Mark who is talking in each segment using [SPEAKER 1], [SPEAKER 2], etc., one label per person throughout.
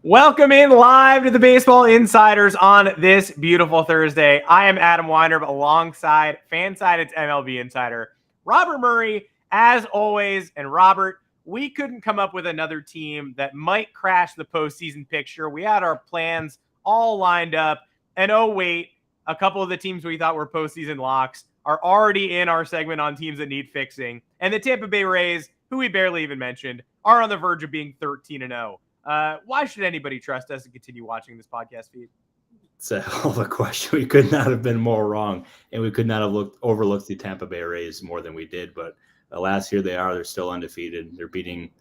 [SPEAKER 1] Welcome in live to the Baseball Insiders on this beautiful Thursday. I am Adam Weinrib alongside Fansided's MLB Insider Robert Murray, as always. And Robert, we couldn't come up with another team that might crash the postseason picture. We had our plans all lined up. And oh, wait, a couple of the teams we thought were postseason locks are already in our segment on teams that need fixing. And the Tampa Bay Rays, who we barely even mentioned, are on the verge of being 13-0. Why should anybody trust us and continue watching this podcast feed?
[SPEAKER 2] It's a hell of a question. We could not have been more wrong, and we could not have overlooked the Tampa Bay Rays more than we did. But last year they're still undefeated. They're beating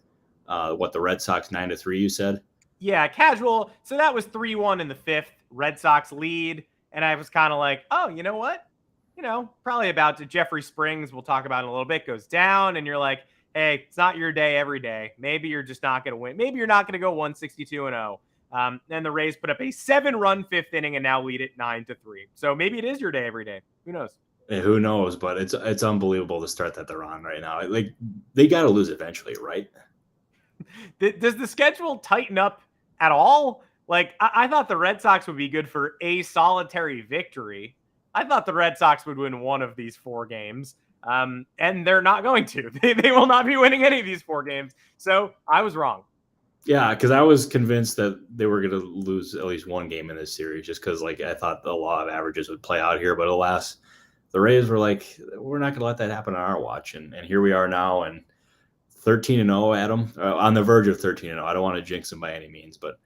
[SPEAKER 2] the Red Sox 9-3. You said?
[SPEAKER 1] Yeah, casual. So that was 3-1 in the fifth. Red Sox lead, and I was kind of like, oh, you know what? Probably about to Jeffrey Springs. We'll talk about in a little bit. Goes down, and you're like, hey, it's not your day every day. Maybe you're just not going to win. Maybe you're not going to go 162-0. And the Rays put up a 7-run fifth inning and now lead it 9-3. So maybe it is your day every day. Who knows?
[SPEAKER 2] Yeah, who knows? But it's unbelievable the start that they're on right now. Like, they got to lose eventually, right?
[SPEAKER 1] Does the schedule tighten up at all? Like, I thought the Red Sox would be good for a solitary victory. I thought the Red Sox would win one of these four games. And they're not going to. They will not be winning any of these four games. So I was wrong.
[SPEAKER 2] Yeah, because I was convinced that they were going to lose at least one game in this series just because, I thought the law of averages would play out here. But alas, the Rays were like, we're not going to let that happen on our watch. And here we are now, and 13-0, Adam, on the verge of 13-0. I don't want to jinx them by any means, but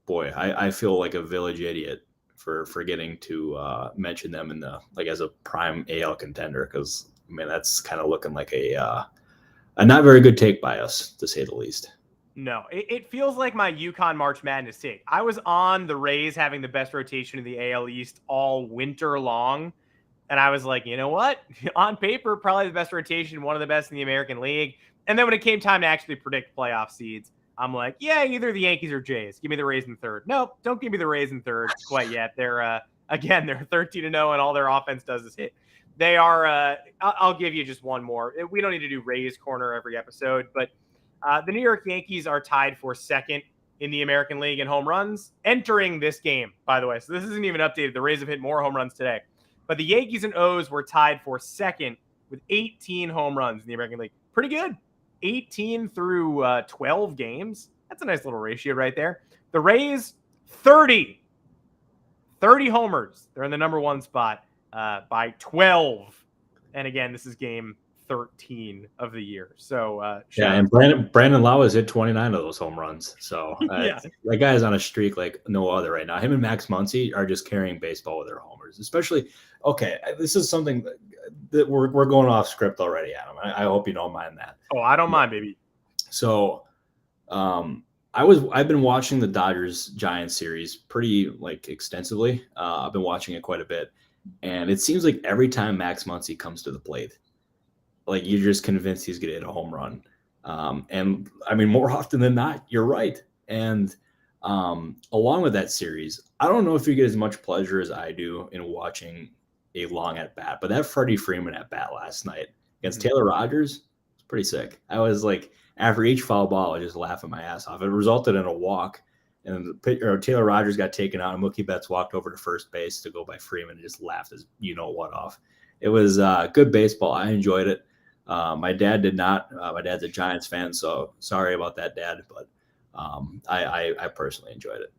[SPEAKER 2] boy, I feel like a village idiot for forgetting to mention them in the as a prime AL contender, because that's kind of looking like a not very good take by us, to say the least.
[SPEAKER 1] No, it feels like my UConn March Madness take. I was on the Rays having the best rotation in the AL East all winter long, and I was like, you know what? On paper, probably the best rotation, one of the best in the American League. And then when it came time to actually predict playoff seeds, I'm like, yeah, either the Yankees or Jays. Give me the Rays in third. No, don't give me the Rays in third quite yet. They're 13-0, and all their offense does is hit. They are. I'll give you just one more. We don't need to do Rays corner every episode, but the New York Yankees are tied for second in the American League in home runs entering this game, by the way. So this isn't even updated. The Rays have hit more home runs today, but the Yankees and O's were tied for second with 18 home runs in the American League. Pretty good. 18 through 12 games. That's a nice little ratio right there. The Rays, 30 homers. They're in the number one spot by 12. And again, this is game 13 of the year. So
[SPEAKER 2] and Brandon Lau has hit 29 of those home runs. So
[SPEAKER 1] yeah.
[SPEAKER 2] That guy is on a streak like no other right now. Him and Max Muncy are just carrying baseball with their homers. Especially, okay, this is something that we're going off script already, Adam. I hope you don't mind that.
[SPEAKER 1] Oh, I don't mind, baby.
[SPEAKER 2] So, I've been watching the Dodgers-Giants series pretty extensively. I've been watching it quite a bit, and it seems like every time Max Muncy comes to the plate, you're just convinced he's going to hit a home run. And more often than not, you're right. And along with that series, I don't know if you get as much pleasure as I do in watching a long at bat, but that Freddie Freeman at bat last night against Taylor Rogers was pretty sick. I was after each foul ball, I was just laughing my ass off. It resulted in a walk, and Taylor Rogers got taken out, and Mookie Betts walked over to first base to go by Freeman and just laughed his what off. It was good baseball. I enjoyed it. My dad did not. My dad's a Giants fan, so sorry about that, Dad. But I personally enjoyed it.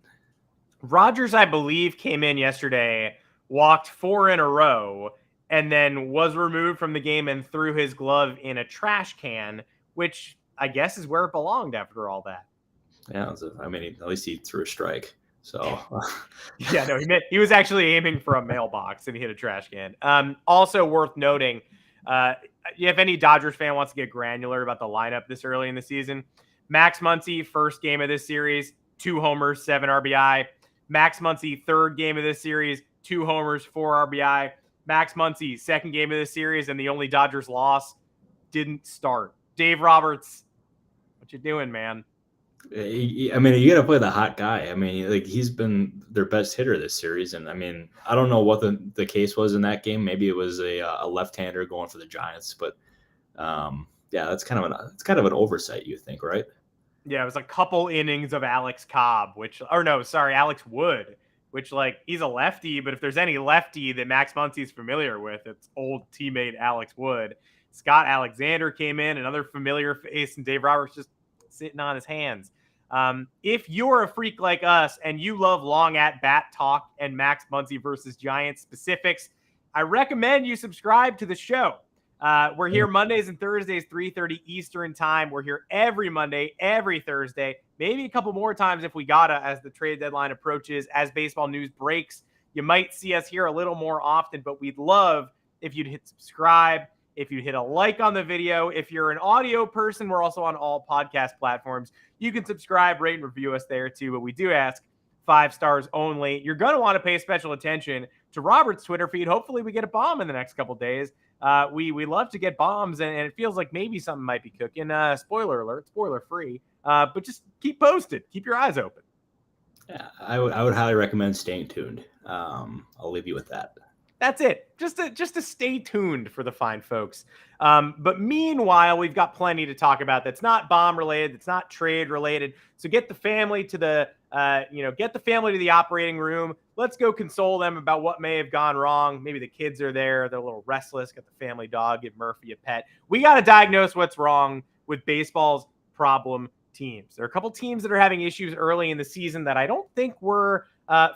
[SPEAKER 1] Rogers, I believe, came in yesterday, walked 4 in a row, and then was removed from the game and threw his glove in a trash can, which I guess is where it belonged after all that.
[SPEAKER 2] Yeah, at least he threw a strike. So
[SPEAKER 1] yeah, no, he was actually aiming for a mailbox and he hit a trash can. Also worth noting, if any Dodgers fan wants to get granular about the lineup this early in the season, Max Muncy, first game of this series, 2 homers, 7 RBI. Max Muncy, third game of this series, 2 homers, 4 RBI. Max Muncy, second game of this series, and the only Dodgers loss, didn't start. Dave Roberts, what you doing, man?
[SPEAKER 2] You got to play the hot guy. He's been their best hitter this series, and I don't know what the case was in that game. Maybe it was a left-hander going for the Giants, but yeah, that's kind of an oversight, you think, right?
[SPEAKER 1] Yeah, it was a couple innings of Alex Wood, which like he's a lefty, but if there's any lefty that Max Muncy's familiar with, it's old teammate Alex Wood. Scott Alexander came in, another familiar face, and Dave Roberts just sitting on his hands. If you're a freak like us and you love long at bat talk and Max Muncy versus Giants specifics, I recommend you subscribe to the show. We're here Mondays and Thursdays, 3:30 Eastern time. We're here every Monday, every Thursday, maybe a couple more times if we gotta, as the trade deadline approaches, as baseball news breaks. You might see us here a little more often, but we'd love if you'd hit subscribe, if you'd hit a like on the video. If you're an audio person, we're also on all podcast platforms. You can subscribe, rate, and review us there too, but we do ask 5 stars only. You're going to want to pay special attention to Robert's Twitter feed. Hopefully we get a bomb in the next couple days. We love to get bombs, and it feels like maybe something might be cooking. Spoiler alert, spoiler free. But just keep posted. Keep your eyes open.
[SPEAKER 2] Yeah, I would highly recommend staying tuned. I'll leave you with that.
[SPEAKER 1] That's it. Just to stay tuned for the fine folks. But meanwhile, we've got plenty to talk about that's not bomb related, that's not trade related. So get the family to the operating room. Let's go console them about what may have gone wrong. Maybe the kids are there. They're a little restless. Get the family dog. Give Murphy a pet. We got to diagnose what's wrong with baseball's problem teams. There are a couple teams that are having issues early in the season that I don't think were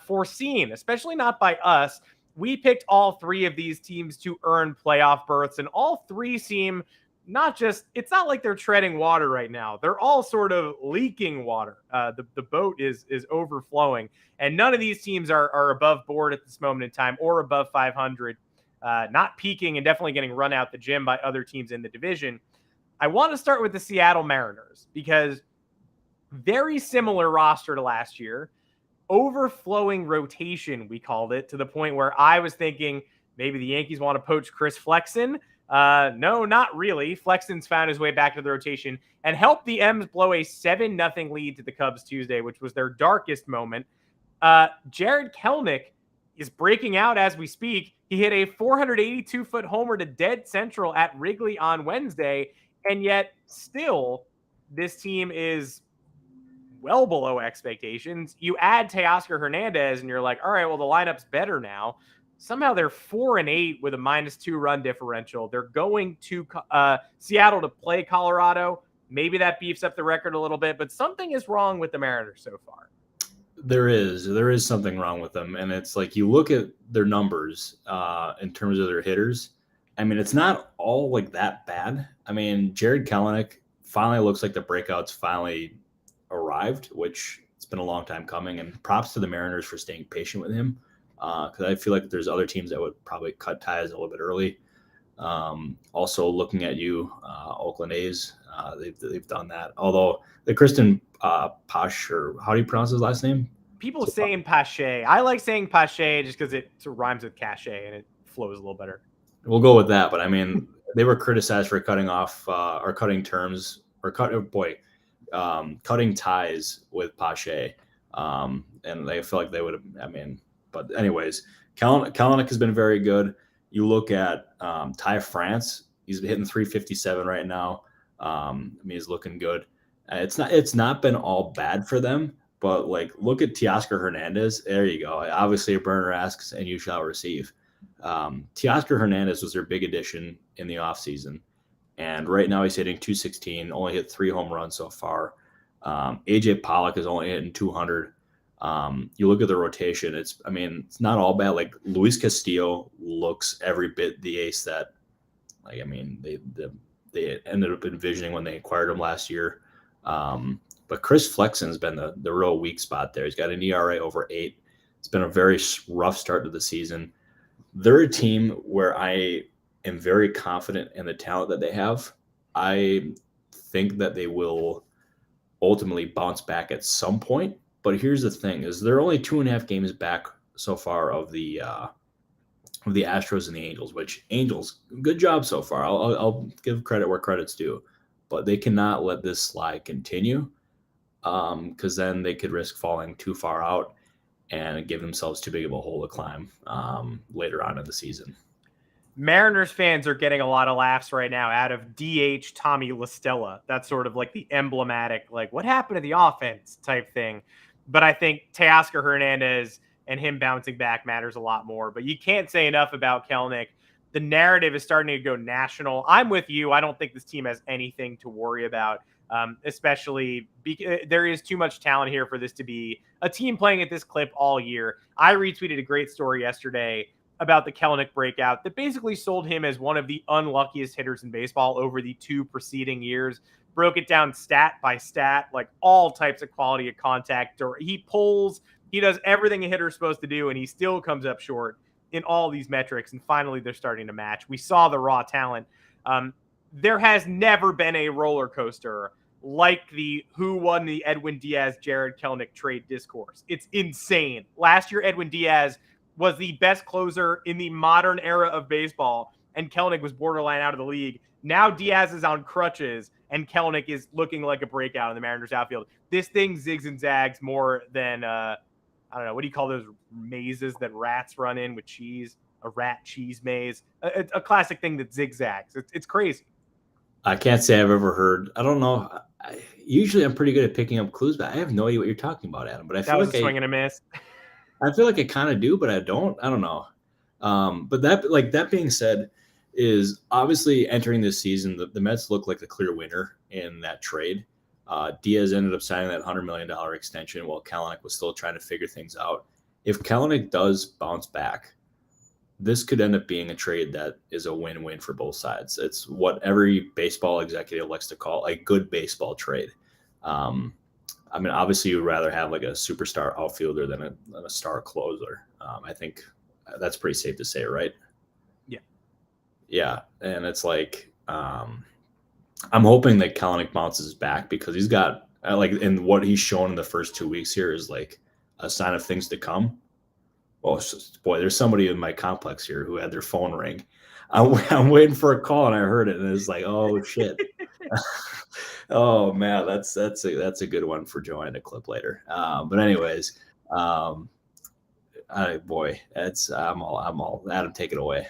[SPEAKER 1] foreseen, especially not by us. We picked all 3 of these teams to earn playoff berths, and all 3 seem it's not like they're treading water right now. They're all sort of leaking water. The boat is overflowing, and none of these teams are above board at this moment in time or above 500, not peaking and definitely getting run out the gym by other teams in the division. I want to start with the Seattle Mariners because very similar roster to last year. Overflowing rotation, we called it, to the point where I was thinking maybe the Yankees want to poach Chris Flexen. No, not really. Flexen's found his way back to the rotation and helped the M's blow a 7-0 lead to the Cubs Tuesday, which was their darkest moment. Jared Kelenic is breaking out as we speak. He hit a 482-foot homer to dead central at Wrigley on Wednesday, and yet still this team is well below expectations. You add Teoscar Hernandez and you're like, all right, well, the lineup's better now. Somehow they're 4-8 with a -2 run differential. They're going to Seattle to play Colorado. Maybe that beefs up the record a little bit, but something is wrong with the Mariners so far.
[SPEAKER 2] There is something wrong with them. And it's like, you look at their numbers in terms of their hitters. I mean, it's not all like that bad. I mean, Jared Kelenic finally looks like the breakout's finally arrived, which it's been a long time coming, and props to the Mariners for staying patient with him, because I feel like there's other teams that would probably cut ties a little bit early. Also looking at you, Oakland A's, they've done that, although the Kristen Pache, or how do you pronounce his last name?
[SPEAKER 1] People saying Pache. I like saying Pache just because it sort of rhymes with cachet and it flows a little better.
[SPEAKER 2] We'll go with that, but I mean, they were criticized for cutting off or cutting terms or cutting ties with Pache, and they feel like they would have. I mean, but anyways, Kelenic has been very good. You look at Ty France; he's hitting 357 right now. I mean, he's looking good. It's not been all bad for them, but like, look at Teoscar Hernandez. There you go. Obviously, a burner asks, and you shall receive. Teoscar Hernandez was their big addition in the offseason. And right now he's hitting 216, only hit 3 home runs so far. AJ Pollock is only hitting 200. You look at the rotation, it's not all bad. Like, Luis Castillo looks every bit the ace that, like, I mean, they ended up envisioning when they acquired him last year. But Chris Flexen's been the real weak spot there. He's got an ERA over 8. It's been a very rough start to the season. They're a team where I am very confident in the talent that they have. I think that they will ultimately bounce back at some point. But here's the thing: is they're only 2.5 games back so far of the Astros and the Angels. Which, Angels, good job so far. I'll give credit where credit's due, but they cannot let this slide continue, because then they could risk falling too far out and give themselves too big of a hole to climb later on in the season.
[SPEAKER 1] Mariners fans are getting a lot of laughs right now out of DH Tommy La Stella. That's sort of like the emblematic, like, what happened to the offense type thing. But I think Teoscar Hernandez and him bouncing back matters a lot more. But you can't say enough about Kelenic. The narrative is starting to go national. I'm with you. I don't think this team has anything to worry about, especially there is too much talent here for this to be a team playing at this clip all year. I retweeted a great story yesterday about the Kelenic breakout that basically sold him as one of the unluckiest hitters in baseball over the 2 preceding years. Broke it down stat by stat, like all types of quality of contact. Or he pulls, he does everything a hitter's supposed to do, and he still comes up short in all these metrics. And finally, they're starting to match. We saw the raw talent. There has never been a roller coaster like the who won the Edwin Diaz-Jared Kelenic trade discourse. It's insane. Last year, Edwin Diaz was the best closer in the modern era of baseball, and Kelenic was borderline out of the league. Now Diaz is on crutches, and Kelenic is looking like a breakout in the Mariners outfield. This thing zigs and zags more than, I don't know, what do you call those mazes that rats run in with cheese? A rat cheese maze. A classic thing that zigzags. It's crazy.
[SPEAKER 2] I can't say I've ever heard. I don't know. Usually I'm pretty good at picking up clues, but I have no idea what you're talking about, Adam. But I feel
[SPEAKER 1] that was
[SPEAKER 2] like
[SPEAKER 1] a swing and a miss.
[SPEAKER 2] I feel like I kind of do, but I don't. I don't know. But that being said, is obviously entering this season, the Mets look like the clear winner in that trade. Diaz ended up signing that $100 million extension while Kelenic was still trying to figure things out. If Kelenic does bounce back, this could end up being a trade that is a win-win for both sides. It's what every baseball executive likes to call a good baseball trade. I mean, obviously, you'd rather have like a superstar outfielder than a star closer. I think that's pretty safe to say, right?
[SPEAKER 1] Yeah.
[SPEAKER 2] Yeah, and it's like I'm hoping that Kelenic bounces back because he's got and what he's shown in the first 2 weeks here is like a sign of things to come. Well, boy, there's somebody in my complex here who had their phone ring. I'm waiting for a call and I heard it and it's like, oh shit. Oh man, that's a good one for Joanne to clip later. But anyways, boy, I'm all Adam, take it away.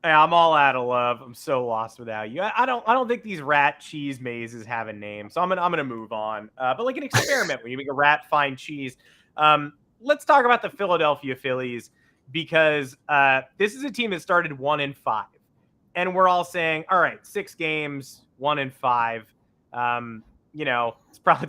[SPEAKER 1] Yeah, I'm all out of love. I'm so lost without you. I don't think these rat cheese mazes have a name, so I'm gonna move on. But like an experiment where you make a rat find cheese. Let's talk about the Philadelphia Phillies because this is a team that started 1-5, and we're all saying, all right, 6 games, 1-5. It's probably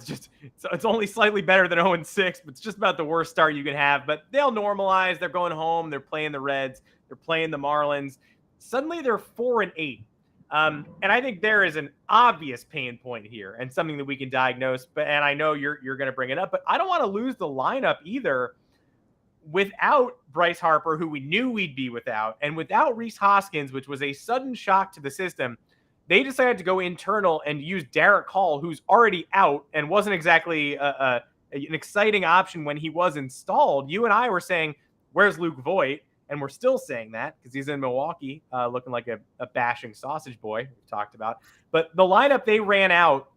[SPEAKER 1] it's only slightly better than 0-6, but it's just about the worst start you can have. But they'll normalize. They're going home. They're playing the Reds. They're playing the Marlins. Suddenly they're 4-8. And I think there is an obvious pain point here and something that we can diagnose. And I know you're going to bring it up, but I don't want to lose the lineup either without Bryce Harper, who we knew we'd be without, and without Rhys Hoskins, which was a sudden shock to the system. They decided to go internal and use Derek Hall, who's already out and wasn't exactly an exciting option when he was installed. You and I were saying, where's Luke Voigt? And we're still saying that because he's in Milwaukee looking like a bashing sausage boy we talked about. But the lineup they ran out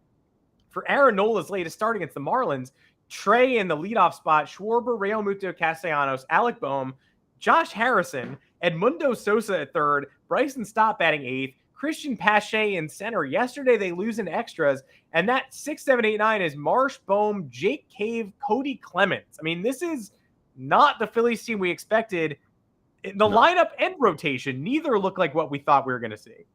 [SPEAKER 1] for Aaron Nola's latest start against the Marlins, Trey in the leadoff spot, Schwarber, Real Muto Castellanos, Alec Boehm, Josh Harrison, Edmundo Sosa at third, Bryson Stott batting eighth, Christian Pache in center. Yesterday they lose in extras, and that 6, 7, 8, 9 is Marsh, Boehm, Jake Cave, Cody Clemens. I mean, this is not the Phillies team we expected. The lineup and rotation, neither look like what we thought we were going to see.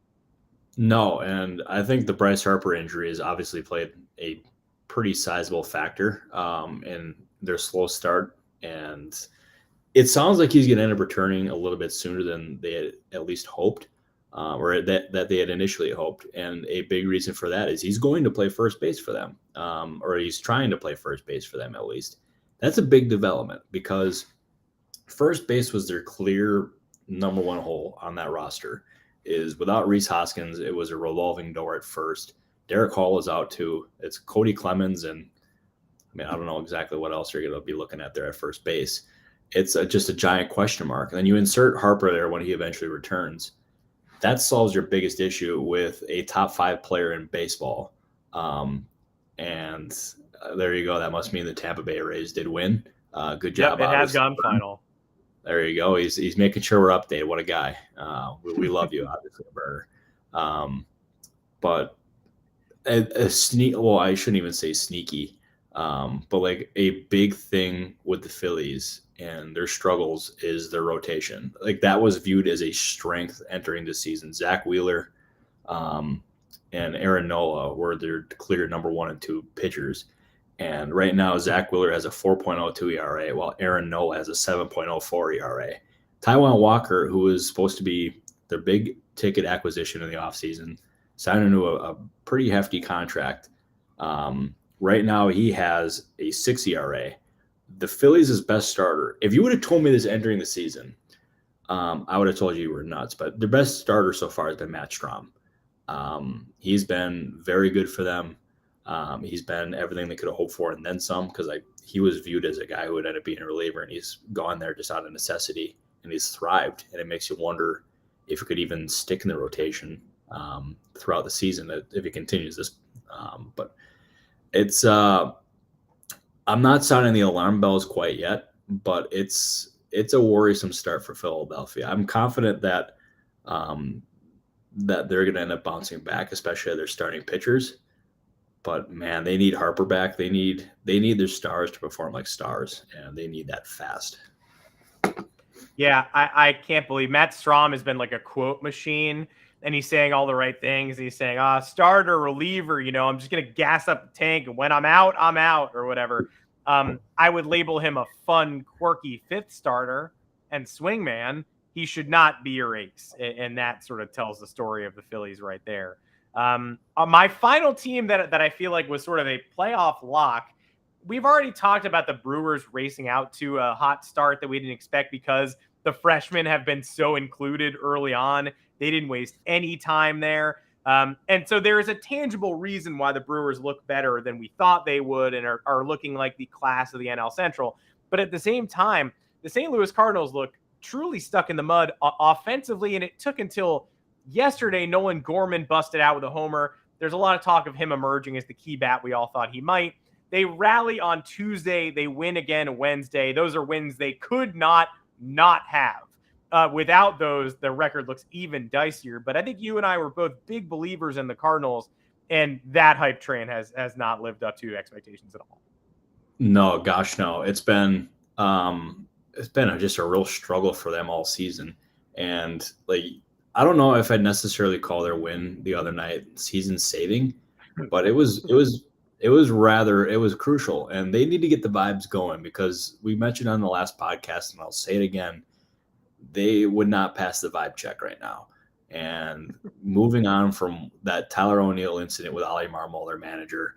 [SPEAKER 2] No, and I think the Bryce Harper injury has obviously played a pretty sizable factor in their slow start. And it sounds like he's going to end up returning a little bit sooner than they had at least hoped, or that they had initially hoped. And a big reason for that is he's going to play first base for them, or he's trying to play first base for them at least. That's a big development because first base was their clear number one hole on that roster. Is without Rhys Hoskins, it was a revolving door at first. Derek Hall is out too. It's Cody Clemens, and I mean, I don't know exactly what else you're going to be looking at there at first base. It's just a giant question mark. And then you insert Harper there when he eventually returns. That solves your biggest issue with a top 5 player in baseball. And there you go. That must mean the Tampa Bay Rays did win. Good job.
[SPEAKER 1] Yep, it has gone final.
[SPEAKER 2] There you go. He's making sure we're updated. What a guy. We love you, obviously, Burner. But well, I shouldn't even say sneaky. But like a big thing with the Phillies and their struggles is their rotation. Like that was viewed as a strength entering the season. Zach Wheeler, and Aaron Nola were their clear number 1 and 2 pitchers. And right now, Zach Wheeler has a 4.02 ERA, while Aaron Nola has a 7.04 ERA. Taijuan Walker, who was supposed to be their big ticket acquisition in the offseason, signed into a pretty hefty contract. Right now, he has a 6 ERA. The Phillies' best starter. If you would have told me this entering the season, I would have told you were nuts. But their best starter so far has been Matt Strahm. He's been very good for them. He's been everything they could have hoped for and then some, because he was viewed as a guy who would end up being a reliever, and he's gone there just out of necessity, and he's thrived. And it makes you wonder if he could even stick in the rotation throughout the season if he continues this. But it's I'm not sounding the alarm bells quite yet, but it's a worrisome start for Philadelphia. I'm confident that that they're going to end up bouncing back, especially their starting pitchers. But man, they need Harper back. They need their stars to perform like stars, and they need that fast.
[SPEAKER 1] Yeah, I can't believe Matt Strahm has been like a quote machine, and he's saying all the right things. He's saying, starter, reliever, I'm just going to gas up the tank, and when I'm out, or whatever. I would label him a fun, quirky fifth starter and swingman. He should not be your ace, and that sort of tells the story of the Phillies right there. My final team that I feel like was sort of a playoff lock. We've already talked about the Brewers racing out to a hot start that we didn't expect because the freshmen have been so included early on. They didn't waste any time there. And so there is a tangible reason why the Brewers look better than we thought they would and are looking like the class of the NL Central. But at the same time, the St. Louis Cardinals look truly stuck in the mud offensively, and it took until yesterday Nolan Gorman busted out with a homer. There's a lot of talk of him emerging as the key bat we all thought he might. They rally on Tuesday. They win again Wednesday. Those are wins they could not have. Without those, the record looks even dicier. But I think you and I were both big believers in the Cardinals, and that hype train has not lived up to expectations at all.
[SPEAKER 2] No, gosh, no. It's been just a real struggle for them all season. And I don't know if I'd necessarily call their win the other night season saving, but it was crucial, and they need to get the vibes going, because we mentioned on the last podcast, and I'll say it again, they would not pass the vibe check right now. And moving on from that Tyler O'Neill incident with Ollie Marmol, their manager,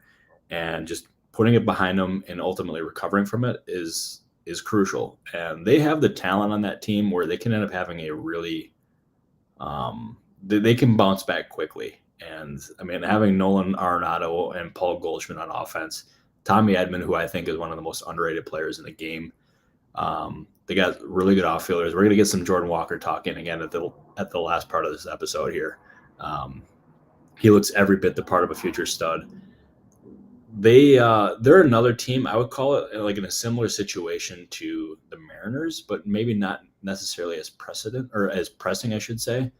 [SPEAKER 2] and just putting it behind them and ultimately recovering from it is crucial. And they have the talent on that team where they can end up having a really they can bounce back quickly. And I mean, having Nolan Arenado and Paul Goldschmidt on offense, Tommy Edman, who I think is one of the most underrated players in the game. They got really good outfielders. We're going to get some Jordan Walker talking again at the last part of this episode here. He looks every bit the part of a future stud. They're another team, I would call it like in a similar situation to the Mariners, but maybe not necessarily as pressing, I should say.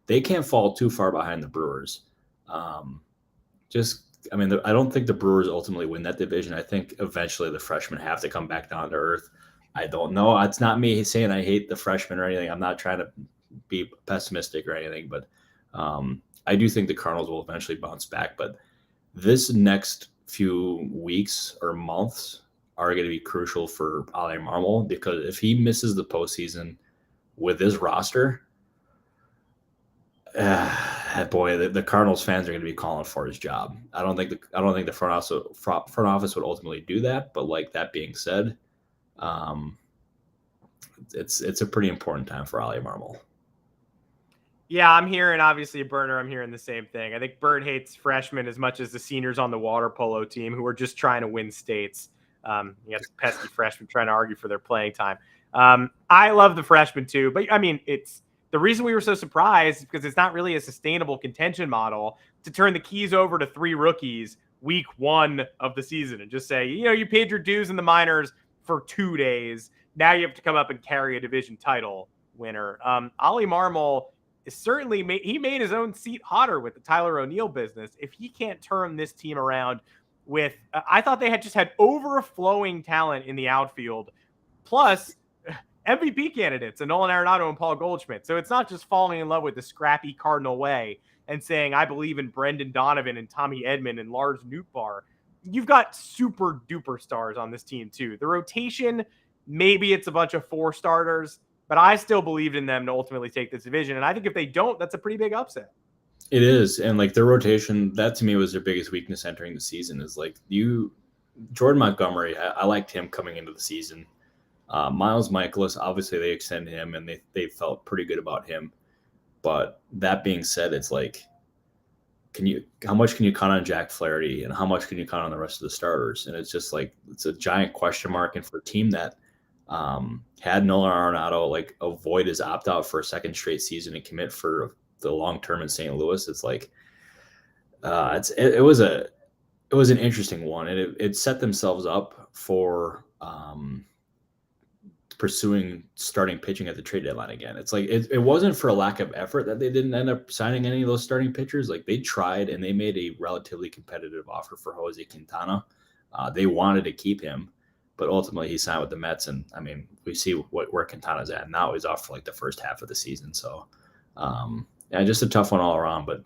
[SPEAKER 2] They can't fall too far behind the Brewers. I don't think the Brewers ultimately win that division. I think eventually the freshmen have to come back down to earth. I don't know. It's not me saying I hate the freshmen or anything. I'm not trying to be pessimistic or anything, but I do think the Cardinals will eventually bounce back. But this next few weeks or months are going to be crucial for Ollie Marmol, because if he misses the postseason with his roster, the Cardinals fans are going to be calling for his job. I don't think the front office would ultimately do that. But like that being said, it's a pretty important time for Ollie Marmol.
[SPEAKER 1] Yeah, I'm hearing, obviously, Burner, I'm hearing the same thing. I think Bird hates freshmen as much as the seniors on the water polo team who are just trying to win states. You got the pesky freshmen trying to argue for their playing time. I love the freshmen too, but I mean, it's the reason we were so surprised is because it's not really a sustainable contention model to turn the keys over to 3 rookies week 1 of the season and just say, you paid your dues in the minors for 2 days. now you have to come up and carry a division title winner. Ollie Marmol is certainly he made his own seat hotter with the Tyler O'Neill business. If he can't turn this team around with, I thought they had just had overflowing talent in the outfield, plus MVP candidates, and Nolan Arenado and Paul Goldschmidt. So it's not just falling in love with the scrappy Cardinal way and saying, I believe in Brendan Donovan and Tommy Edman and Lars Nootbaar. You've got super duper stars on this team too. The rotation, maybe it's a bunch of 4 starters, but I still believed in them to ultimately take this division. And I think if they don't, that's a pretty big upset.
[SPEAKER 2] It is. And like their rotation, that to me was their biggest weakness entering the season is like Jordan Montgomery, I liked him coming into the season. Miles Michaelis, obviously they extended him and they felt pretty good about him. But that being said, it's like, how much can you count on Jack Flaherty and how much can you count on the rest of the starters? And it's just like, it's a giant question mark. And for a team that had Nolan Arenado like avoid his opt out for a second straight season and commit for the long term in St. Louis, it's like, it was an interesting one, and it set themselves up for pursuing starting pitching at the trade deadline again. It's like it wasn't for a lack of effort that they didn't end up signing any of those starting pitchers. Like they tried and they made a relatively competitive offer for Jose Quintana. They wanted to keep him, but ultimately he signed with the Mets. And I mean, we see where Quintana's at now. He's off for like the first half of the season. So yeah, just a tough one all around. But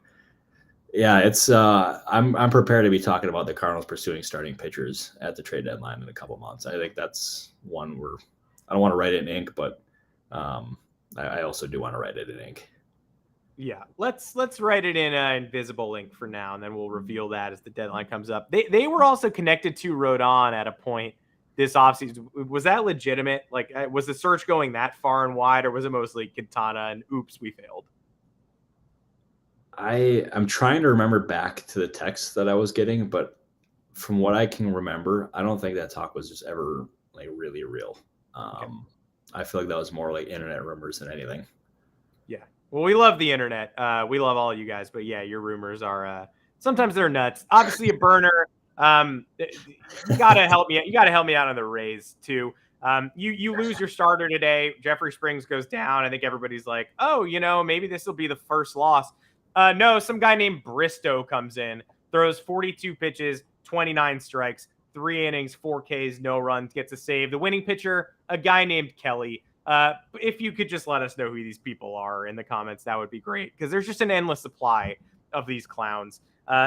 [SPEAKER 2] yeah, it's I'm prepared to be talking about the Cardinals pursuing starting pitchers at the trade deadline in a couple months. I think that's one where I don't want to write it in ink, but I also do want to write it in ink.
[SPEAKER 1] Yeah, let's write it in invisible ink for now, and then we'll reveal that as the deadline comes up. They were also connected to Rodon at a point this offseason. Was that legitimate? Like, was the search going that far and wide, or was it mostly Quintana and oops, we failed?
[SPEAKER 2] I'm trying to remember back to the text that I was getting, but from what I can remember, I don't think that talk was just ever like really real. Okay. I feel like that was more like internet rumors than anything.
[SPEAKER 1] Yeah. Well, we love the internet. We love all of you guys, but yeah, your rumors are sometimes they're nuts. Obviously a burner. You gotta help me. You gotta help me out on the Rays too. You lose your starter today. Jeffrey Springs goes down. I think everybody's like, oh, maybe this will be the first loss. No, some guy named Bristow comes in, throws 42 pitches, 29 strikes, 3 innings, 4 Ks, no runs, gets a save. The winning pitcher, a guy named Kelly. If you could just let us know who these people are in the comments, that would be great, because there's just an endless supply of these clowns.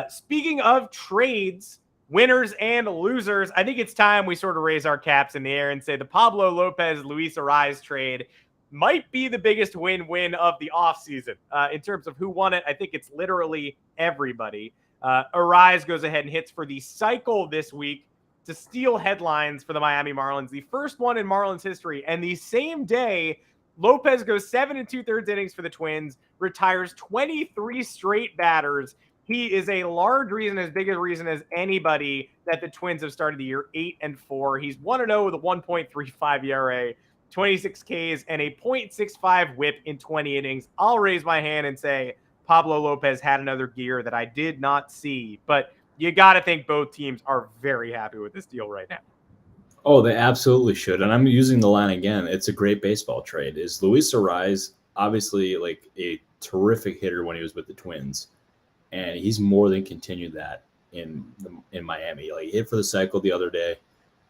[SPEAKER 1] Speaking of trades, winners and losers, I think it's time we sort of raise our caps in the air and say the Pablo Lopez-Luis Arraez trade might be the biggest win-win of the offseason. In terms of who won it, I think it's literally everybody. Arraez goes ahead and hits for the cycle this week to steal headlines for the Miami Marlins, the first one in Marlins history. And the same day, Lopez goes 7 2/3 innings for the Twins, retires 23 straight batters. He is a large reason, as big a reason as anybody, that the Twins have started the year 8-4. He's 1-0 with a 1.35 ERA, 26 Ks, and a 0.65 whip in 20 innings. I'll raise my hand and say Pablo Lopez had another gear that I did not see, but you got to think both teams are very happy with this deal right now.
[SPEAKER 2] Oh, they absolutely should. And I'm using the line again. It's a great baseball trade. Is Luis Arraez obviously like a terrific hitter when he was with the Twins, and he's more than continued that in Miami. Like he hit for the cycle the other day,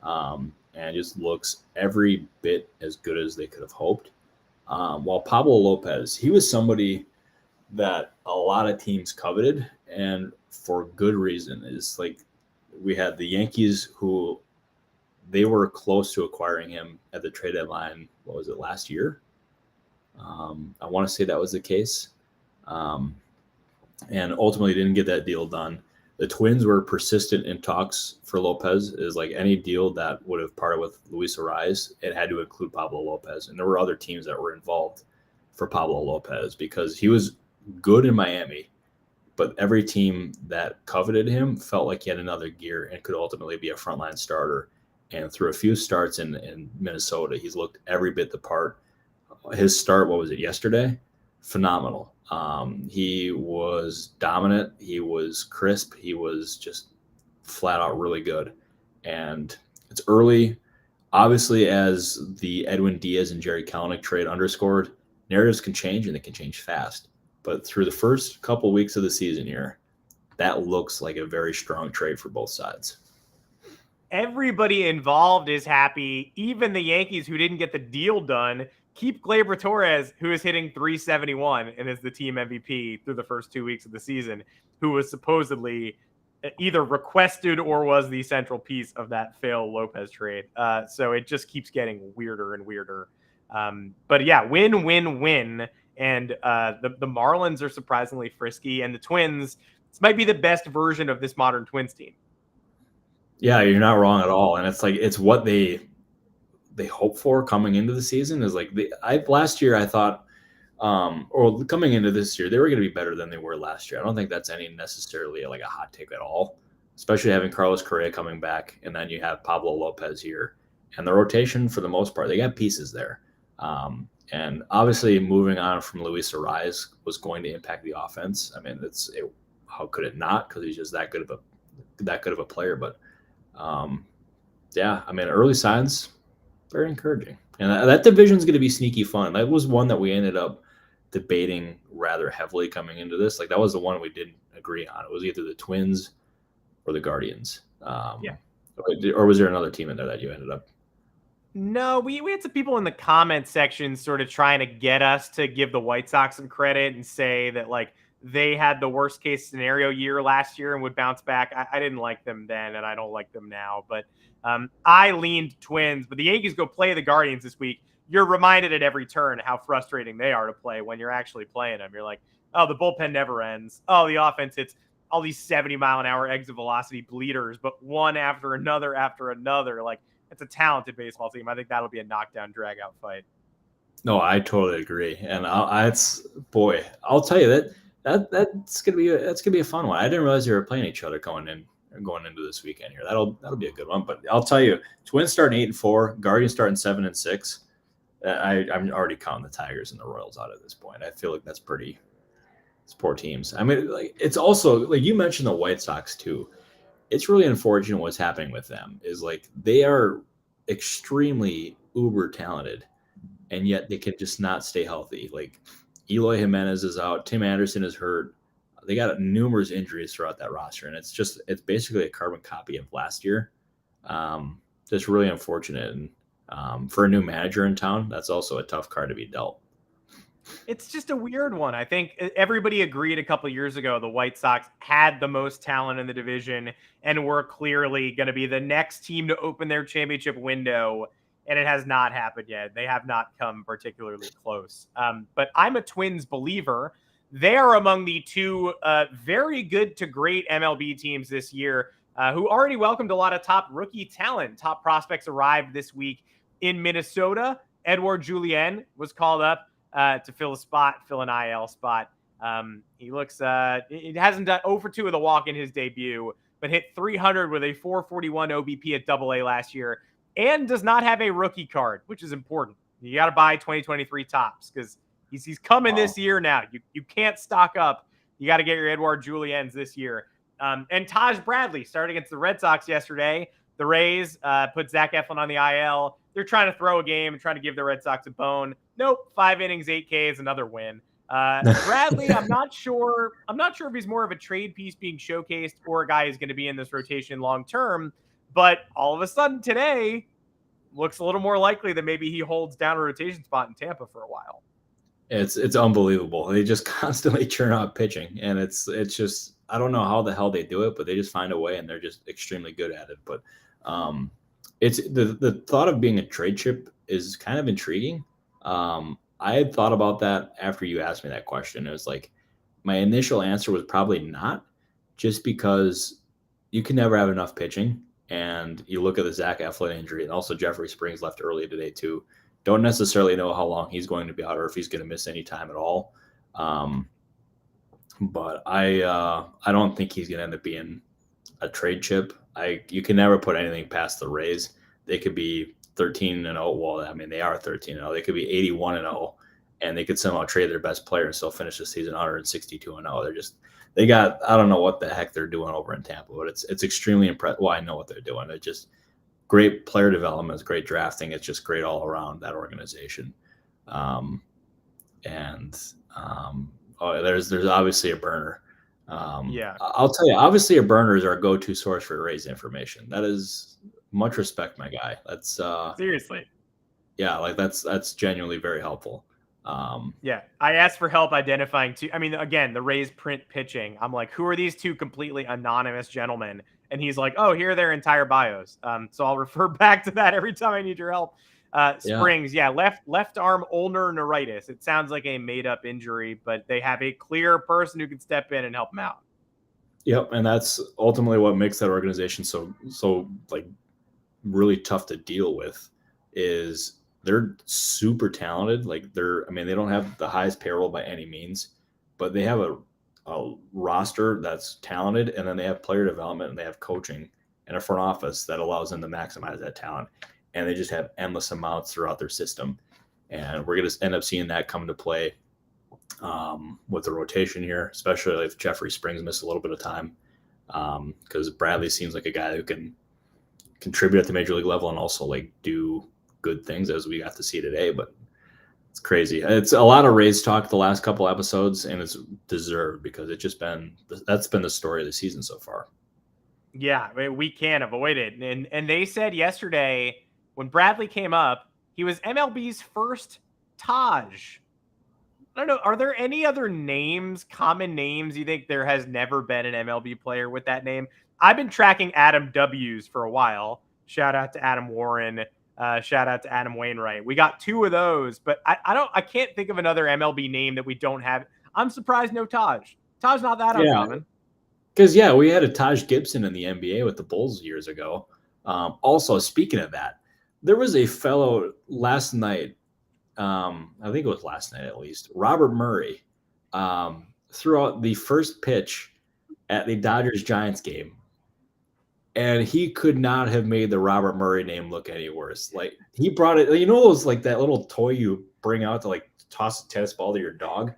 [SPEAKER 2] and just looks every bit as good as they could have hoped. While Pablo Lopez, he was somebody that a lot of teams coveted, and for good reason. Is like we had the Yankees, who they were close to acquiring him at the trade deadline. What was it, last year? I want to say that was the case. And ultimately didn't get that deal done. The Twins were persistent in talks for Lopez. Is like any deal that would have parted with Luis Arraez, it had to include Pablo Lopez. And there were other teams that were involved for Pablo Lopez because he was good in Miami, but every team that coveted him felt like he had another gear and could ultimately be a frontline starter. And through a few starts in Minnesota, he's looked every bit the part. His start, what was it, yesterday? Phenomenal. He was dominant. He was crisp. He was just flat out really good. And it's early. Obviously, as the Edwin Diaz and Jerry Kelenic trade underscored, narratives can change and they can change fast. But through the first couple weeks of the season here, that looks like a very strong trade for both sides.
[SPEAKER 1] Everybody involved is happy. Even the Yankees, who didn't get the deal done, keep Gleyber Torres, who is hitting 371 and is the team MVP through the first 2 weeks of the season, who was supposedly either requested or was the central piece of that Phil Lopez trade. So it just keeps getting weirder and weirder. But yeah, win, win, win. And the Marlins are surprisingly frisky, and the Twins, this might be the best version of this modern Twins team.
[SPEAKER 2] Yeah, you're not wrong at all. And it's like, it's what they hope for coming into the season is like last year I thought, or coming into this year, they were going to be better than they were last year. I don't think that's any necessarily like a hot take at all, especially having Carlos Correa coming back. And then you have Pablo Lopez here, and the rotation for the most part, they got pieces there. And obviously moving on from Luis Arraez was going to impact the offense. I mean, how could it not? Because he's just that good of a player. But yeah, I mean, early signs, very encouraging. And that division's going to be sneaky fun. That was one that we ended up debating rather heavily coming into this. Like, that was the one we didn't agree on. It was either the Twins or the Guardians.
[SPEAKER 1] Yeah.
[SPEAKER 2] Or was there another team in there that you ended up?
[SPEAKER 1] No, we had some people in the comment section sort of trying to get us to give the White Sox some credit and say that, like, they had the worst case scenario year last year and would bounce back. I didn't like them then, and I don't like them now. But I leaned Twins. But the Yankees go play the Guardians this week. You're reminded at every turn how frustrating they are to play when you're actually playing them. You're like, oh, the bullpen never ends. Oh, the offense hits all these 70-mile-an-hour exit velocity bleeders, but one after another after another. Like, it's a talented baseball team. I think that'll be a knockdown, drag-out fight.
[SPEAKER 2] No, I totally agree. And I'll tell you that's gonna be a fun one. I didn't realize they were playing each other going into this weekend here. That'll be a good one. But I'll tell you, Twins starting 8-4, Guardians starting 7-6. I'm already counting the Tigers and the Royals out at this point. I feel like it's poor teams. I mean, like, it's also like you mentioned the White Sox too. It's really unfortunate what's happening with them. Is like they are extremely uber talented, and yet they can just not stay healthy. Like, Eloy Jimenez is out. Tim Anderson is hurt. They got numerous injuries throughout that roster, and it's basically a carbon copy of last year. Just really unfortunate. And for a new manager in town, that's also a tough card to be dealt.
[SPEAKER 1] It's just a weird one. I think everybody agreed a couple of years ago the White Sox had the most talent in the division and were clearly going to be the next team to open their championship window. And it has not happened yet. They have not come particularly close. But I'm a Twins believer. They are among the two very good to great MLB teams this year who already welcomed a lot of top rookie talent. Top prospects arrived this week in Minnesota. Edouard Julien was called up to fill an IL spot. He looks, it hasn't done 0 for 2 with a walk in his debut, but hit 300 with a 441 OBP at AA last year. And does not have a rookie card, which is important. You got to buy 2023 tops because he's coming this year now. You can't stock up. You got to get your Edouard Julien's this year. And Taj Bradley started against the Red Sox yesterday. The Rays put Zach Eflin on the IL. They're trying to throw a game and trying to give the Red Sox a bone. Nope, 5 innings, 8 Ks, another win. Bradley, I'm not sure if he's more of a trade piece being showcased or a guy who's going to be in this rotation long term. But all of a sudden today, looks a little more likely that maybe he holds down a rotation spot in Tampa for a while.
[SPEAKER 2] It's unbelievable. They just constantly churn out pitching, and it's just, I don't know how the hell they do it, but they just find a way, and they're just extremely good at it. But it's the thought of being a trade chip is kind of intriguing. I had thought about that after you asked me that question. It was like my initial answer was probably not, just because you can never have enough pitching. And you look at the Zach Eflin injury, and also Jeffrey Springs left early today too. Don't necessarily know how long he's going to be out or if he's going to miss any time at all. But I don't think he's going to end up being a trade chip. You can never put anything past the Rays. They could be 13-0. Well, I mean, they are 13-0. They could be 81-0, and they could somehow trade their best player and still finish the season 162-0. They got, I don't know what the heck they're doing over in Tampa, but it's extremely impressive. Well, I know what they're doing. It's just great player development, it's great drafting. It's just great all around, that organization. There's obviously a burner.
[SPEAKER 1] Yeah.
[SPEAKER 2] I'll tell you, obviously a burner is our go-to source for Rays information. That is much respect, my guy. That's
[SPEAKER 1] seriously.
[SPEAKER 2] Yeah, like that's genuinely very helpful.
[SPEAKER 1] Yeah, I asked for help identifying two. I mean, again, the Rays print pitching. I'm like, who are these two completely anonymous gentlemen? And he's like, oh, here are their entire bios. So I'll refer back to that every time I need your help. Springs, left arm ulnar neuritis. It sounds like a made up injury, but they have a clear person who can step in and help him out.
[SPEAKER 2] Yep, and that's ultimately what makes that organization so like really tough to deal with. Is they're super talented. Like they don't have the highest payroll by any means, but they have a roster that's talented, and then they have player development, and they have coaching and a front office that allows them to maximize that talent. And they just have endless amounts throughout their system. And we're going to end up seeing that come into play with the rotation here, especially if Jeffrey Springs missed a little bit of time, because Bradley seems like a guy who can contribute at the major league level and also like do good things, as we got to see today. But it's crazy. It's a lot of Rays talk the last couple episodes, and it's deserved because that's been the story of the season so far.
[SPEAKER 1] Yeah, we can't avoid it. And they said yesterday when Bradley came up, he was MLB's first Taj. I don't know. Are there any other names, common names, you think there has never been an MLB player with that name? I've been tracking Adam W's for a while. Shout out to Adam Warren. Shout out to Adam Wainwright. We got two of those, but I can't think of another MLB name that we don't have. I'm surprised no Taj. Taj not that uncommon.
[SPEAKER 2] Because we had a Taj Gibson in the NBA with the Bulls years ago. Also, speaking of that, there was a fellow last night. I think it was last night at least. Robert Murray threw out the first pitch at the Dodgers-Giants game, and he could not have made the Robert Murray name look any worse. Like, he brought it, those like that little toy you bring out to like toss a tennis ball to your dog.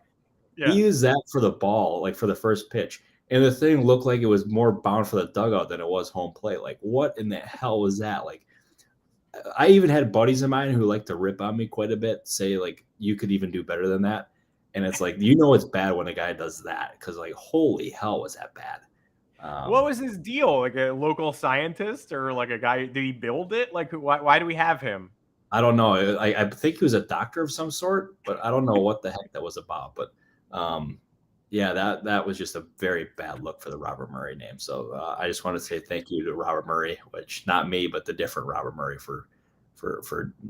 [SPEAKER 2] Yeah. He used that for the ball, like for the first pitch, and the thing looked like it was more bound for the dugout than it was home plate. Like, what in the hell was that? Like, I even had buddies of mine who like to rip on me quite a bit, say like, you could even do better than that. And it's like, it's bad when a guy does that, because like, holy hell, was that bad?
[SPEAKER 1] What was his deal? Like a local scientist or like a guy? Did he build it? Like, why do we have him?
[SPEAKER 2] I don't know. I think he was a doctor of some sort, but I don't know what the heck that was about. But that was just a very bad look for the Robert Murray name. So I just want to say thank you to Robert Murray, which not me, but the different Robert Murray for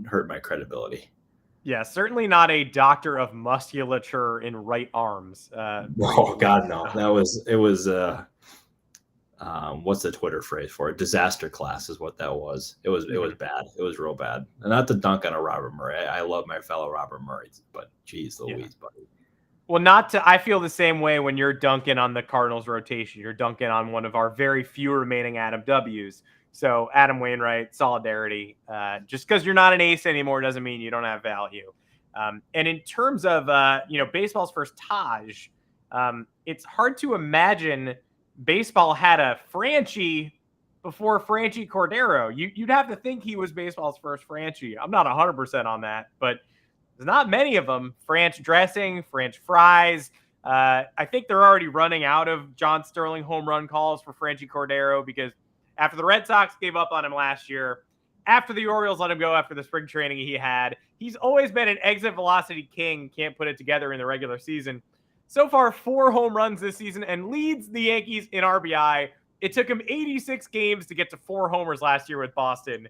[SPEAKER 2] hurting my credibility.
[SPEAKER 1] Yeah, certainly not a doctor of musculature in right arms.
[SPEAKER 2] Oh God, no! It was. What's the Twitter phrase for it? Disaster class is what that was. It was bad. It was real bad. And not to dunk on a Robert Murray. I love my fellow Robert Murrays, but geez Louise, buddy.
[SPEAKER 1] Well, I feel the same way when you're dunking on the Cardinals rotation. You're dunking on one of our very few remaining Adam W's. So Adam Wainwright, solidarity. Just because you're not an ace anymore doesn't mean you don't have value. And in terms of, baseball's first Taj, it's hard to imagine baseball had a Franchy before Franchy Cordero. You'd have to think he was baseball's first Franchy. I'm not 100% on that, but there's not many of them. French dressing, French fries. I think they're already running out of John Sterling home run calls for Franchy Cordero, because after the Red Sox gave up on him last year, after the Orioles let him go after the spring training he had, he's always been an exit velocity king, can't put it together in the regular season. So far, 4 home runs this season and leads the Yankees in RBI. It took him 86 games to get to 4 homers last year with Boston.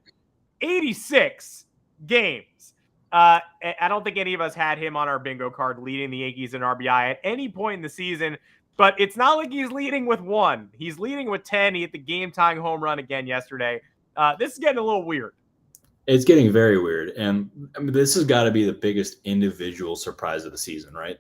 [SPEAKER 1] 86 games. I don't think any of us had him on our bingo card leading the Yankees in RBI at any point in the season, but it's not like he's leading with 1. He's leading with 10. He hit the game-tying home run again yesterday. This is getting a little weird.
[SPEAKER 2] It's getting very weird, and I mean, this has got to be the biggest individual surprise of the season, right?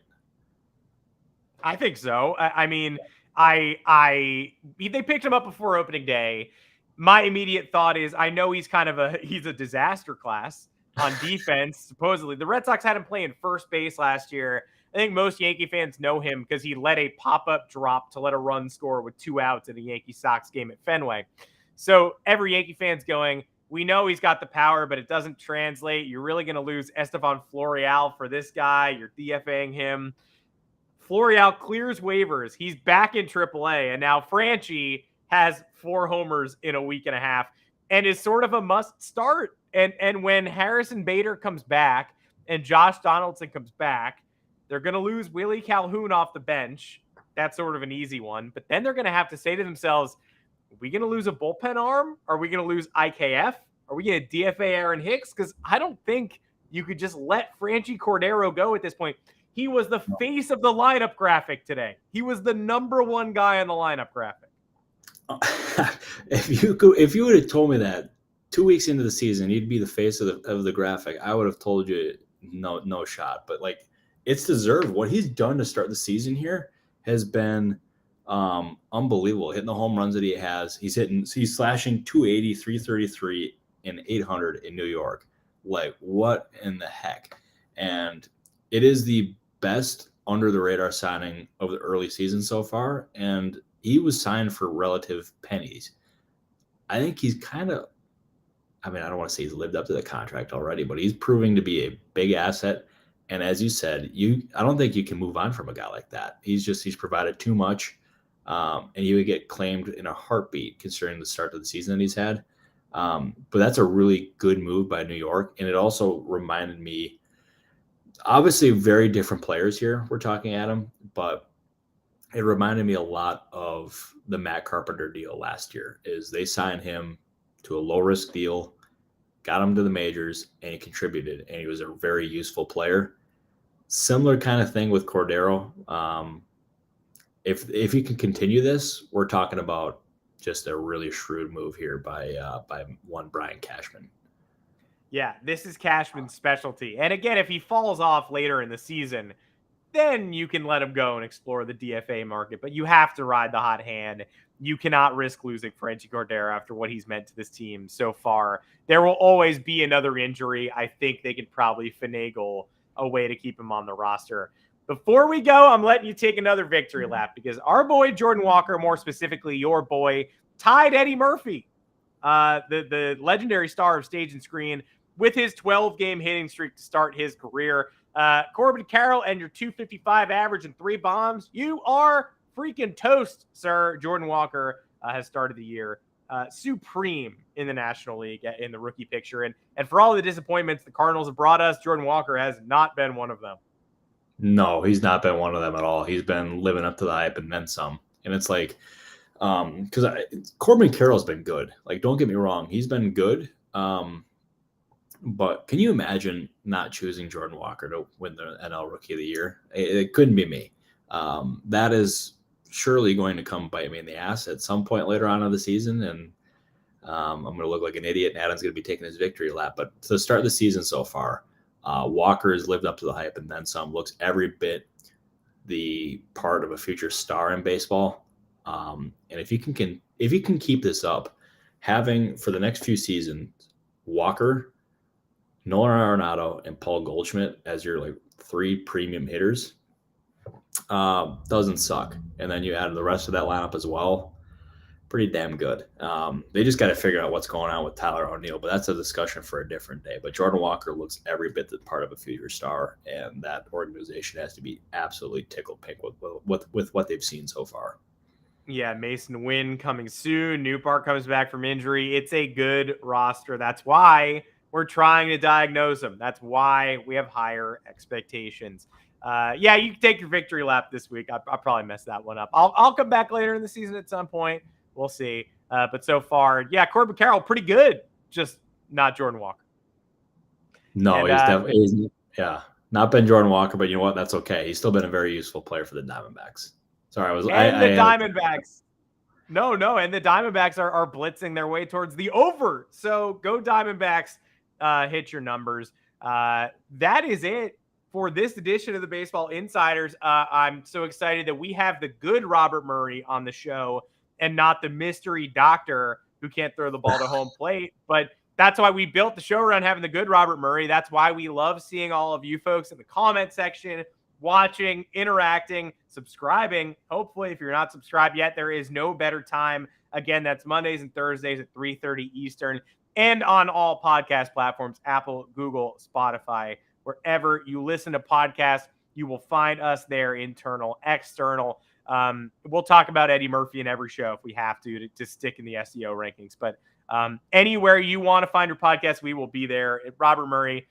[SPEAKER 1] I think so. I mean, they picked him up before opening day. My immediate thought is, I know he's a disaster class on defense. Supposedly, the Red Sox had him playing first base last year. I think most Yankee fans know him because he led a pop-up drop to let a run score with 2 outs in a Yankee-Sox game at Fenway. So every Yankee fan's going, We know he's got the power, but it doesn't translate. You're really going to lose Estevan Florial for this guy. You're DFAing him. Florial clears waivers. He's back in AAA, and now Franchy has 4 homers in a week and a half and is sort of a must start. And when Harrison Bader comes back and Josh Donaldson comes back, they're going to lose Willie Calhoun off the bench. That's sort of an easy one. But then they're going to have to say to themselves, are we going to lose a bullpen arm? Are we going to lose IKF? Are we going to DFA Aaron Hicks? Because I don't think you could just let Franchy Cordero go at this point. He was the face of the lineup graphic today. He was the number 1 guy on the lineup graphic.
[SPEAKER 2] If you would have told me that 2 weeks into the season he'd be the face of the graphic, I would have told you no shot. But like, it's deserved. What he's done to start the season here has been unbelievable. Hitting the home runs that he has, he's slashing 280, 333, and 800 in New York. Like, what in the heck? And it is the best under the radar signing of the early season so far, and he was signed for relative pennies. I think he's kind of, I don't want to say he's lived up to the contract already, but he's proving to be a big asset. And as you said, I don't think you can move on from a guy like that. He's provided too much, and he would get claimed in a heartbeat considering the start of the season that he's had. But that's a really good move by New York. And it also reminded me, obviously very different players here we're talking Adam, but it reminded me a lot of the Matt Carpenter deal last year. Is they signed him to a low risk deal, got him to the majors, and he contributed, and he was a very useful player. Similar kind of thing with Cordero. If he can continue this, we're talking about just a really shrewd move here by one Brian Cashman.
[SPEAKER 1] Yeah, this is Cashman's specialty. And again, if he falls off later in the season, then you can let him go and explore the DFA market. But you have to ride the hot hand. You cannot risk losing Franchy Cordero after what he's meant to this team so far. There will always be another injury. I think they could probably finagle a way to keep him on the roster. Before we go, I'm letting you take another victory lap because our boy Jordan Walker, more specifically your boy, tied Eddie Murphy, the legendary star of stage and screen, with his 12-game hitting streak to start his career. Corbin Carroll and your 255 average and 3 bombs. You are freaking toast, sir. Jordan Walker has started the year supreme in the National League in the rookie picture. And for all the disappointments the Cardinals have brought us, Jordan Walker has not been one of them.
[SPEAKER 2] No, he's not been one of them at all. He's been living up to the hype and then some. And it's like, because Corbin Carroll's been good. Like, don't get me wrong. He's been good. But can you imagine not choosing Jordan Walker to win the NL Rookie of the Year? It couldn't be me. That is surely going to come bite me in the ass at some point later on in the season. And I'm going to look like an idiot, and Adam's going to be taking his victory lap. But to start the season so far, Walker has lived up to the hype and then some. Looks every bit the part of a future star in baseball. And if you can keep this up, having for the next few seasons Walker, Nolan Arenado, and Paul Goldschmidt as your like 3 premium hitters doesn't suck. And then you add the rest of that lineup as well. Pretty damn good. They just got to figure out what's going on with Tyler O'Neill, but that's a discussion for a different day. But Jordan Walker looks every bit the part of a future star, and that organization has to be absolutely tickled pink with what they've seen so far.
[SPEAKER 1] Yeah, Mason Wynn coming soon. Newpark comes back from injury. It's a good roster. That's why we're trying to diagnose them. That's why we have higher expectations. Yeah, you can take your victory lap this week. I'll probably mess that one up. I'll come back later in the season at some point. We'll see. But so far, yeah, Corbin Carroll, pretty good. Just not Jordan Walker.
[SPEAKER 2] No, he's definitely not been Jordan Walker, but you know what? That's okay. He's still been a very useful player for the Diamondbacks. Sorry, the
[SPEAKER 1] Diamondbacks. No, and the Diamondbacks are blitzing their way towards the over. So go Diamondbacks, hit your numbers. That is it for this edition of the Baseball Insiders. I'm so excited that we have the good Robert Murray on the show and not the mystery doctor who can't throw the ball to home plate. But that's why we built the show around having the good Robert Murray. That's why we love seeing all of you folks in the comment section, watching, interacting, subscribing. Hopefully, if you're not subscribed yet, there is no better time. Again, that's Mondays and Thursdays at 3:30 Eastern. and on all podcast platforms, Apple, Google, Spotify, wherever you listen to podcasts, you will find us there, internal, external. We'll talk about Eddie Murphy in every show if we have to stick in the SEO rankings. But anywhere you want to find your podcast, we will be there. Robert Murray,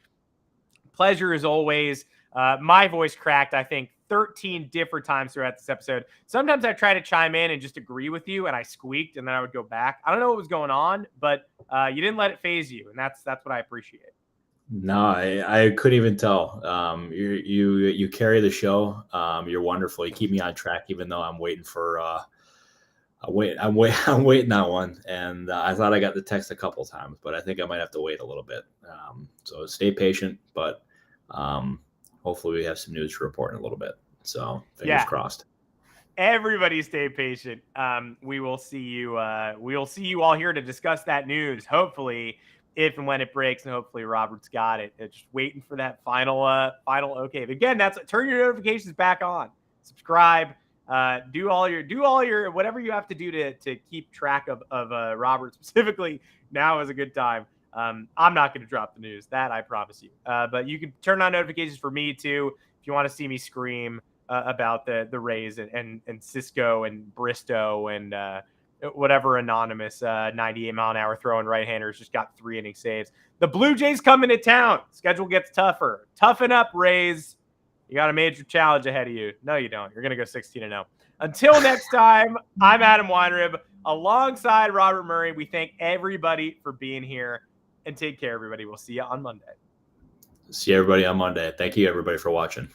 [SPEAKER 1] pleasure as always. My voice cracked, I think, 13 different times throughout this episode. Sometimes I try to chime in and just agree with you, and I squeaked, and then I would go back. I don't know what was going on, but you didn't let it phase you, and that's what I appreciate.
[SPEAKER 2] No, I couldn't even tell. You carry the show. You're wonderful. You keep me on track, even though I'm waiting for. I'm waiting on one, and I thought I got the text a couple times, but I think I might have to wait a little bit. So stay patient, but hopefully we have some news to report in a little bit. So fingers crossed.
[SPEAKER 1] Everybody stay patient. We will see you. We will see you all here to discuss that news. Hopefully, if and when it breaks, and hopefully Robert's got it. It's just waiting for that final okay. But again, turn your notifications back on. Subscribe. Do all your whatever you have to do to keep track of Robert specifically. Now is a good time. I'm not going to drop the news, that I promise you. But you can turn on notifications for me too if you want to see me scream about the Rays and Cisco and Bristow and whatever anonymous 98-mile-an-hour throwing right-handers just got 3 inning saves. The Blue Jays coming to town. Schedule gets tougher. Toughen up, Rays. You got a major challenge ahead of you. No, you don't. You're going to go 16-0. Until next time, I'm Adam Weinrib alongside Robert Murray. We thank everybody for being here, and take care, everybody. We'll see you on Monday.
[SPEAKER 2] See everybody on Monday. Thank you, everybody, for watching.